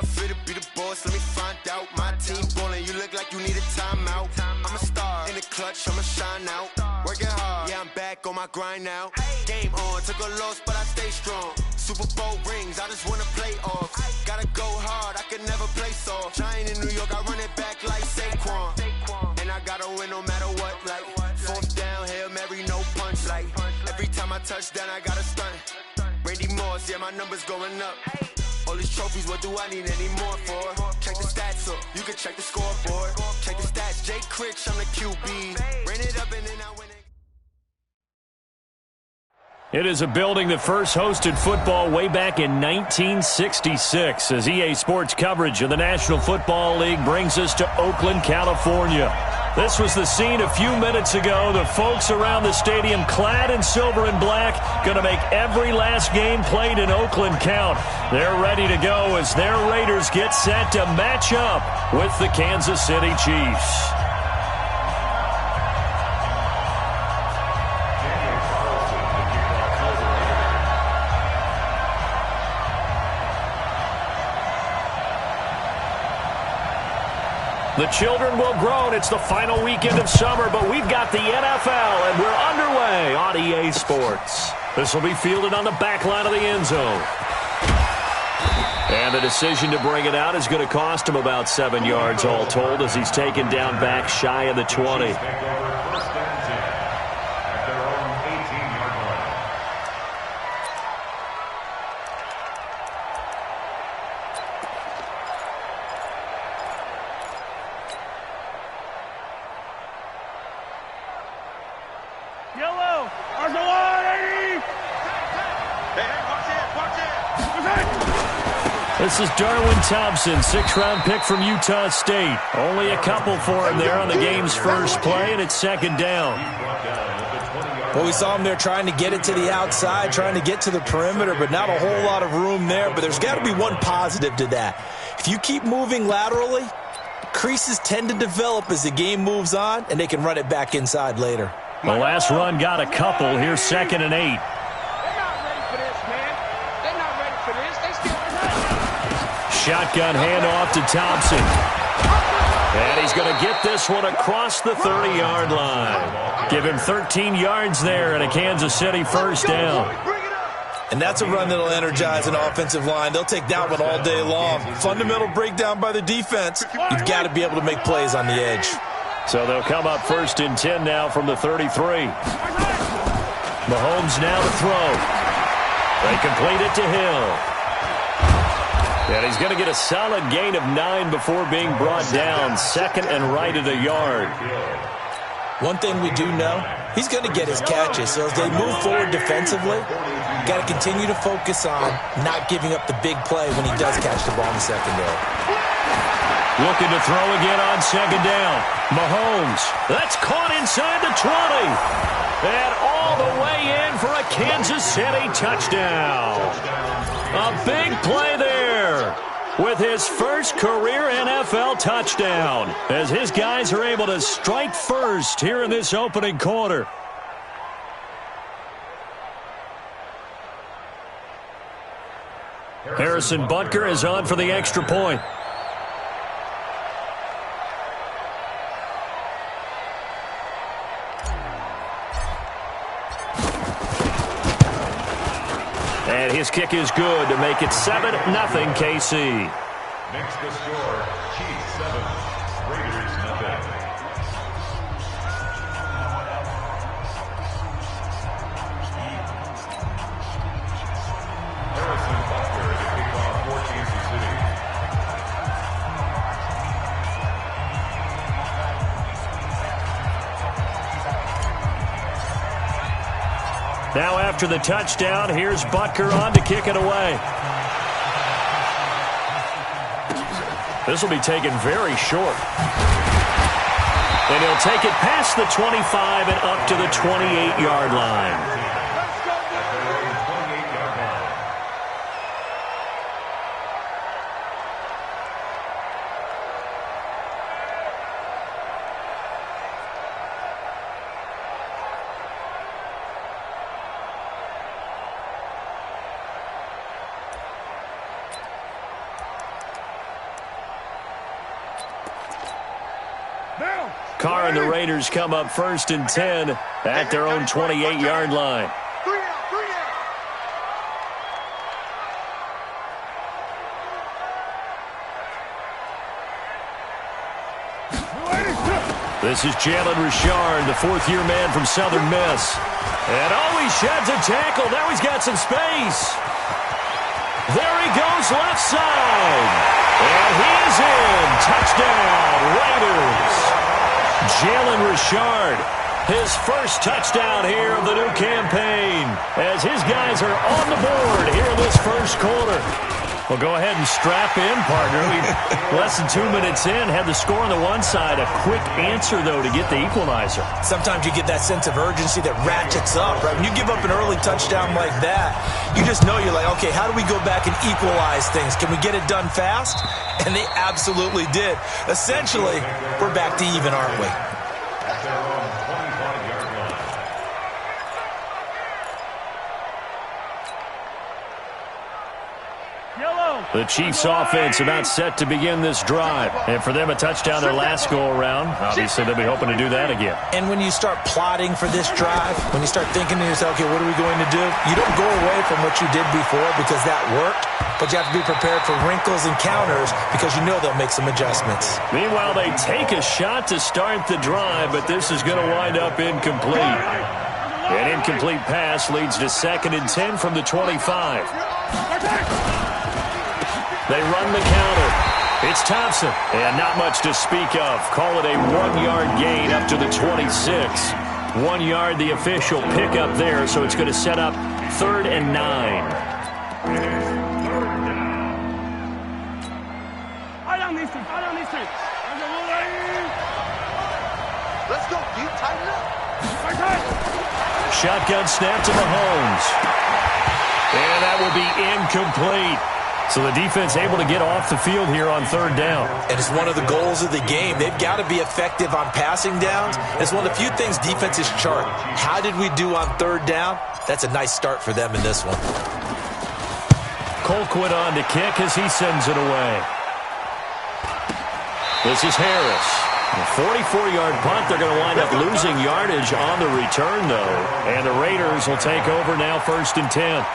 fit to be the boss, let me find out. My team ballin', you look like you need a timeout. I'm a star, in the clutch, I'ma shine out. Working hard, yeah, I'm back on my grind now. Game on, took a loss, but I stay strong. Super Bowl rings, I just wanna play off. Gotta go hard, I can never play soft. Giant in New York, I run it back like Saquon. And I gotta win no matter what, like fourth down, Hail Mary, no punch. Like every time I touch down, I gotta stunt. Randy Moss, yeah, my numbers going up. All these trophies, what do I need any more for? Check the stats up, you can check the scoreboard. Check the stats, Jay Critch, I'm the QB. Ran it up and then I win it. It is a building that first hosted football way back in 1966 as EA Sports coverage of the National Football League brings us to Oakland, California. This was the scene a few minutes ago. The folks around the stadium clad in silver and black going to make every last game played in Oakland count. They're ready to go as their Raiders get set to match up with the Kansas City Chiefs. The children will groan. It's the final weekend of summer, but we've got the NFL, and we're underway on EA Sports. This will be fielded on the back line of the end zone. And the decision to bring it out is going to cost him about 7 yards all told as he's taken down back shy of the 20. This is Darwin Thompson, sixth-round pick from Utah State. Only a couple for him there on the game's first play, and it's second down. Well, we saw him there trying to get it to the outside, trying to get to the perimeter, but not a whole lot of room there. But there's got to be one positive to that. If you keep moving laterally, creases tend to develop as the game moves on, and they can run it back inside later. The last run got a couple. Here's 2nd and 8. Shotgun handoff to Thompson. And he's going to get this one across the 30-yard line. Give him 13 yards there and a Kansas City first down. And that's a run that'll energize an offensive line. They'll take that one all day long. Fundamental breakdown by the defense. You've got to be able to make plays on the edge. So they'll come up 1st and 10 now from the 33. Mahomes now to throw. They complete it to Hill. And he's going to get a solid gain of 9 before being brought down. 2nd and right at a yard. One thing we do know, he's going to get his catches. So as they move forward defensively, got to continue to focus on not giving up the big play when he does catch the ball in the secondary. Looking to throw again on 2nd down. Mahomes, that's caught inside the 20. And all the way in for a Kansas City touchdown. A big play there with his first career NFL touchdown as his guys are able to strike first here in this opening quarter. Harrison Butker is on for the extra point. And his kick is good to make it 7-0 KC. Next to score, Chiefs 7, Raiders 0. Harrison Butker to kick off for Kansas City. Now after the touchdown, here's Butker on to kick it away. This will be taken very short. And he'll take it past the 25 and up to the 28-yard line. far, and the Raiders come up 1st and 10 at their own 28-yard line. This is Jalen Richard, the fourth-year man from Southern Miss. And he sheds a tackle. Now he's got some space. There he goes left side. And he is in. Touchdown, Raiders. Jalen Richard, his first touchdown here of the new campaign, as his guys are on the board here in this first quarter. Well, go ahead and strap in, partner. We've less than 2 minutes in, had the score on the one side. A quick answer, though, to get the equalizer. Sometimes you get that sense of urgency that ratchets up, right? When you give up an early touchdown like that, you just know you're like, okay, how do we go back and equalize things? Can we get it done fast? And they absolutely did. Essentially, we're back to even, aren't we? The Chiefs offense about set to begin this drive. And for them, a touchdown their last go-around. Obviously, they'll be hoping to do that again. And when you start plotting for this drive, when you start thinking to yourself, okay, what are we going to do? You don't go away from what you did before because that worked, but you have to be prepared for wrinkles and counters because you know they'll make some adjustments. Meanwhile, they take a shot to start the drive, but this is going to wind up incomplete. An incomplete pass leads to 2nd and 10 from the 25. They run the counter. It's Thompson. And not much to speak of. Call it a 1-yard gain up to the 26. 1 yard, the official pickup there, so it's going to set up 3rd and 9. Let's go. You tighten up. Shotgun snap to Mahomes. And that will be incomplete. So the defense able to get off the field here on 3rd down. And it's one of the goals of the game. They've got to be effective on passing downs. It's one of the few things defenses chart. How did we do on 3rd down? That's a nice start for them in this one. Colquitt on to kick as he sends it away. This is Harris. A 44-yard punt. They're going to wind up losing yardage on the return, though. And the Raiders will take over now 1st and 10.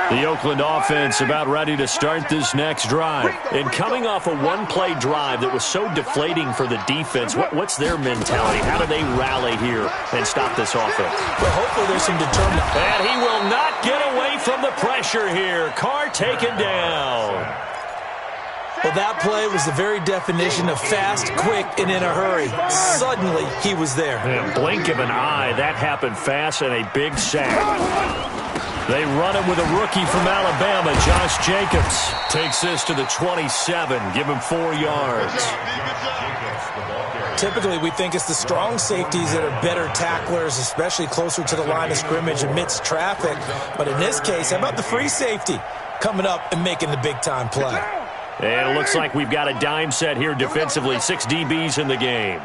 The Oakland offense about ready to start this next drive. And coming off a one-play drive that was so deflating for the defense, what's their mentality? How do they rally here and stop this offense? Well, hopefully there's some determination. And he will not get away from the pressure here. Carr taken down. Well, that play was the very definition of fast, quick, and in a hurry. Suddenly, he was there. And blink of an eye, that happened fast and a big sack. They run it with a rookie from Alabama, Josh Jacobs. Takes this to the 27, give him 4 yards. Typically, we think it's the strong safeties that are better tacklers, especially closer to the line of scrimmage amidst traffic. But in this case, how about the free safety coming up and making the big-time play? And it looks like we've got a dime set here defensively. 6 DBs in the game.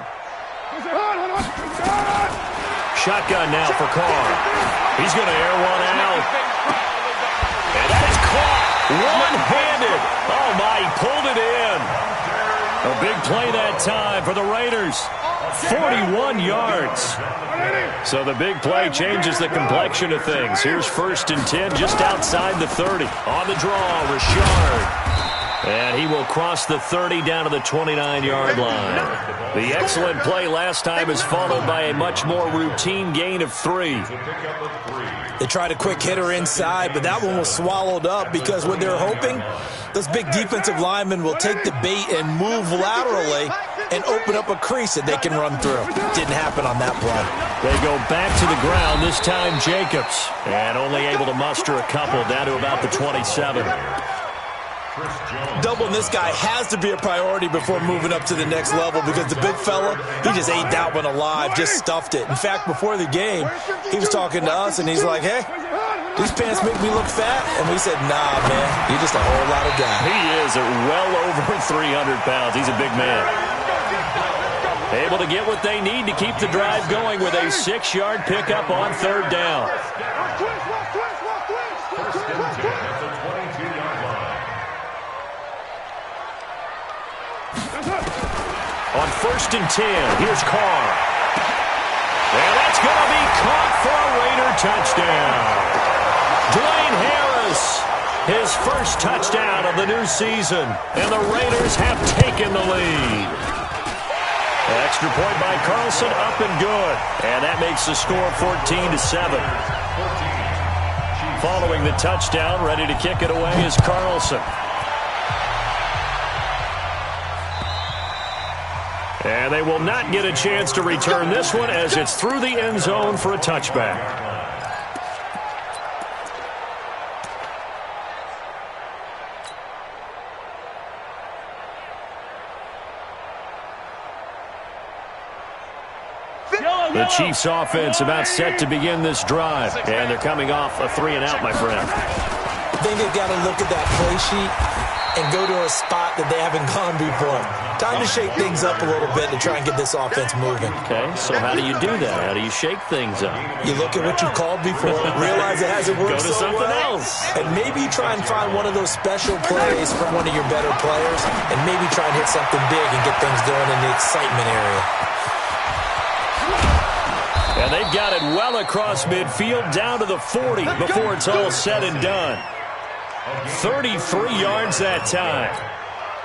Shotgun now for Carr. He's going to air one out. And that is caught one-handed. Oh, my, he pulled it in. A big play that time for the Raiders. 41 yards. So the big play changes the complexion of things. Here's 1st and 10 just outside the 30. On the draw, Richard. And he will cross the 30 down to the 29-yard line. The excellent play last time is followed by a much more routine gain of 3. They tried a quick hitter inside, but that one was swallowed up because what they're hoping, those big defensive linemen will take the bait and move laterally and open up a crease that they can run through. Didn't happen on that play. They go back to the ground, this time Jacobs. And only able to muster a couple down to about the 27. Doubling this guy has to be a priority before moving up to the next level because the big fella, he just ate that one alive, just stuffed it. In fact, before the game, he was talking to us, and he's like, hey, these pants make me look fat? And we said, nah, man, you're just a whole lot of guy. He is at well over 300 pounds. He's a big man. Able to get what they need to keep the drive going with a 6-yard pickup on 3rd down. On 1st and 10, here's Carr. And that's going to be caught for a Raider touchdown. Dwayne Harris, his first touchdown of the new season, and the Raiders have taken the lead. Extra point by Carlson, up and good. And that makes the score 14-7. Following the touchdown, ready to kick it away is Carlson. And they will not get a chance to return this one as it's through the end zone for a touchback. The Chiefs offense about set to begin this drive. And they're coming off a 3-and-out, my friend. I think they've got to look at that play sheet and go to a spot that they haven't gone before. Time to shake things up a little bit to try and get this offense moving. Okay, so how do you do that? How do you shake things up? You look at what you've called before, realize it hasn't worked Go to so something well, else. and maybe try and find one of those special plays from one of your better players, and maybe try and hit something big and get things going in the excitement area. And they've got it well across midfield, down to the 40 before it's all said and done. 33 yards that time.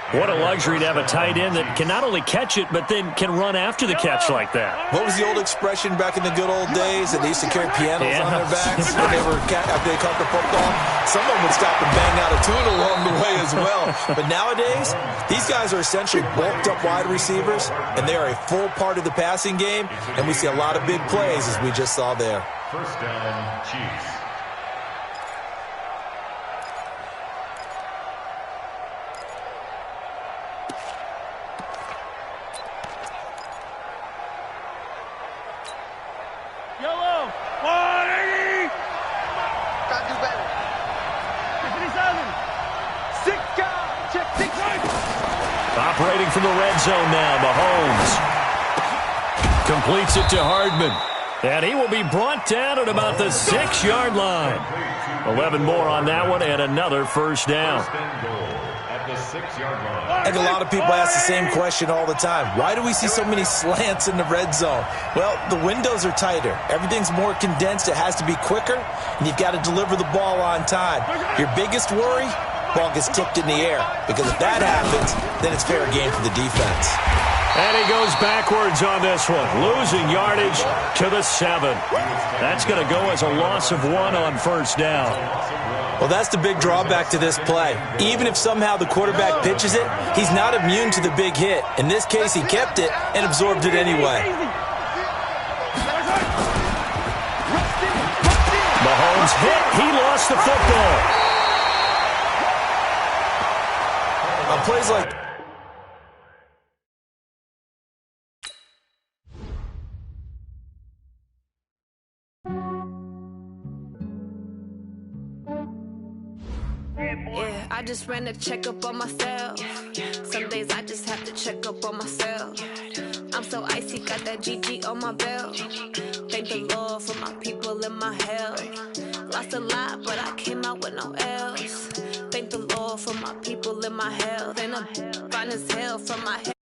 What a luxury to have a tight end that can not only catch it, but then can run after the catch like that. What was the old expression back in the good old days that they used to carry pianos on their backs when after they caught the football? Someone would stop and bang out a tune along the way as well. But nowadays, these guys are essentially bulked up wide receivers, and they are a full part of the passing game, and we see a lot of big plays as we just saw there. First down, Chiefs. Operating from the red zone now, Mahomes completes it to Hardman. And he will be brought down at about the 6-yard line. 11 more on that one and another first down. At the 6-yard line. I think a lot of people ask the same question all the time. Why do we see so many slants in the red zone? Well, the windows are tighter. Everything's more condensed. It has to be quicker, and you've got to deliver the ball on time. Your biggest worry? Ball gets tipped in the air, because if that happens, then it's fair game for the defense. And he goes backwards on this one, losing yardage to the 7. That's going to go as a loss of 1 on first down. Well, that's the big drawback to this play. Even if somehow the quarterback pitches it, he's not immune to the big hit. In this case, he kept it and absorbed it anyway. Mahomes hit. He lost the football. On plays like yeah, I just ran a checkup on myself. Some days I just have to check up on myself. I'm so icy, got that GG on my belt. Thank the Lord for my people and my health. Lost a lot, but I came out with no L's. Thank the Lord for my people and my health. And I'm fine as hell from my head.